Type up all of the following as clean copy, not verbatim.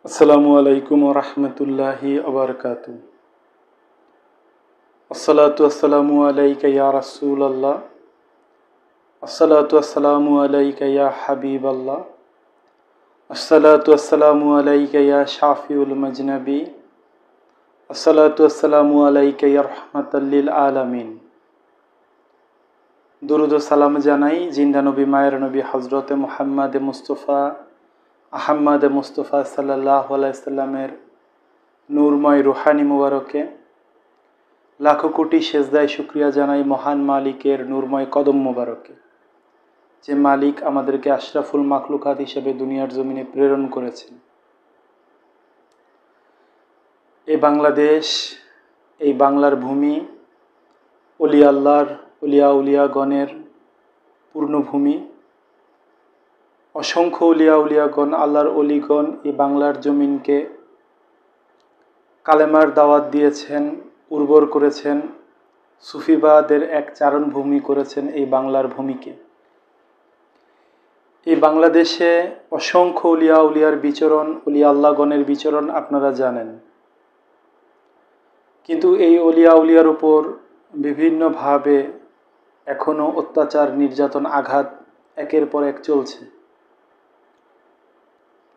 আসসালামু আলাইকুম ওয়া রাহমাতুল্লাহি ওয়া বারাকাতুহু। আসসালাতু ওয়াসসালামু আলাইকা ইয়া রাসূলাল্লাহ। আসসালাতু ওয়াসসালামু আলাইকা ইয়া হাবিবাল্লাহ। আসসালাতু ওয়াসসালামু আলাইকা ইয়া শাফিউল মাজনাবি। আসসালাতু ওয়াসসালামু আলাইকা ইয়া রাহমাতাল লিল আলামিন। দুরুদ ও সালাম জানাই জিন্দা নবী মায়ের নবী হযরতে মুহাম্মদ মুস্তাফা আহমদ মুস্তাফা সাল্লাল্লাহু আলাইহি সাল্লামের নূরময় রুহানি মুবারকে। লাখো কোটি সেজদায় শুকরিয়া জানাই মহান মালিকের নূরময় কদম মোবারকে, যে মালিক আমাদেরকে আশরাফুল মাখলুকাত হিসেবে দুনিয়ার জমিনে প্রেরণ করেছেন। এই বাংলাদেশ, এই বাংলার ভূমি অলি আল্লাহর উলিয়াগণের পূর্ণভূমি। অসংখ্য উলিয়াগণ, আল্লাহর অলিগণ এই বাংলার জমিনকে কালেমার দাওয়াত দিয়েছেন, উর্বর করেছেন, সুফিবাদের এক চারণভূমি করেছেন এই বাংলার ভূমিকে। এই বাংলাদেশে অসংখ্য উলিয়ার বিচরণ, আল্লাহগণের বিচরণ আপনারা জানেন। কিন্তু এই উলিয়ার উপর বিভিন্নভাবে এখনও অত্যাচার, নির্যাতন, আঘাত একের পর এক চলছে।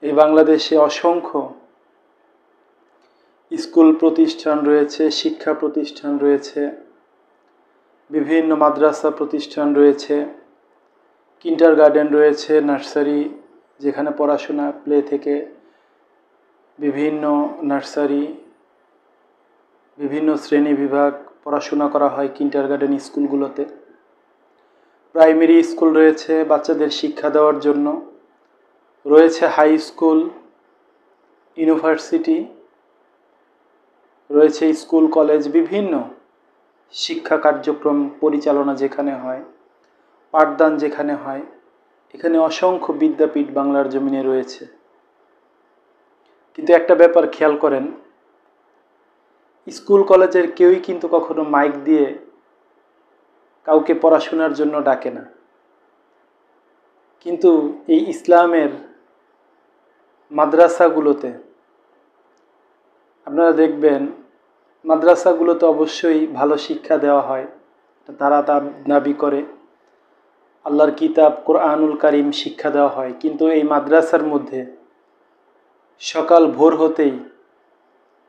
এই বাংলাদেশে অসংখ্য স্কুল প্রতিষ্ঠান রয়েছে, শিক্ষা প্রতিষ্ঠান রয়েছে, বিভিন্ন মাদ্রাসা প্রতিষ্ঠান রয়েছে, কিন্ডারগার্টেন রয়েছে, নার্সারি, যেখানে পড়াশোনা প্লে থেকে বিভিন্ন নার্সারি, বিভিন্ন শ্রেণী বিভাগ পড়াশোনা করা হয় কিন্ডারগার্টেন স্কুলগুলোতে। প্রাইমারি স্কুল রয়েছে বাচ্চাদের শিক্ষা দেওয়ার জন্য, রয়েছে হাই স্কুল, ইউনিভার্সিটি, রয়েছে স্কুল কলেজ, বিভিন্ন শিক্ষা কার্যক্রম পরিচালনা যেখানে হয়, পাঠদান যেখানে হয়, এখানে অসংখ্য বিদ্যাপীঠ বাংলার জমিনে রয়েছে। কিন্তু একটা ব্যাপার খেয়াল করেন, স্কুল কলেজের কেউই কিন্তু কখনো মাইক দিয়ে কাউকে পড়াশোনার জন্য ডাকে না। কিন্তু এই ইসলামের মাদ্রাসাগুলোতে আপনারা দেখবেন, মাদ্রাসাগুলোতে অবশ্যই ভালো শিক্ষা দেওয়া হয়, তারা দাবি করে আল্লাহর কিতাব কোরআনুল কারীম শিক্ষা দেওয়া হয়। কিন্তু এই মাদ্রাসার মধ্যে সকাল ভোর হতেই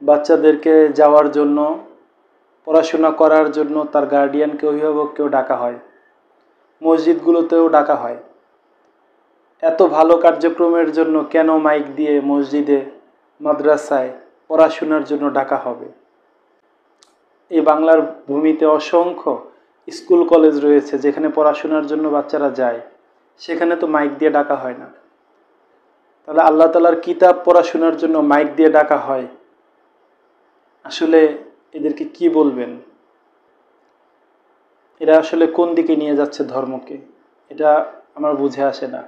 বাচ্চাদেরকে যাওয়ার জন্য, পড়াশোনা করার জন্য তার গার্ডিয়ানকে, অভিভাবককেও ডাকা হয়, মসজিদগুলোতেও ডাকা হয়। এত ভালো কার্যক্রমের জন্য কেন মাইক দিয়ে মসজিদে, মাদ্রাসায় পড়াশোনার জন্য ডাকা হবে? এই বাংলার ভূমিতে অসংখ্য স্কুল কলেজ রয়েছে যেখানে পড়াশোনার জন্য বাচ্চারা যায়, সেখানে তো মাইক দিয়ে ডাকা হয় না। তাহলে আল্লাহ তাআলার কিতাব পড়াশোনার জন্য মাইক দিয়ে ডাকা হয়, আসলে এদেরকে কি বলবেন? এরা আসলে কোন দিকে নিয়ে যাচ্ছে ধর্মকে? এটা আমার বুঝে আসে না।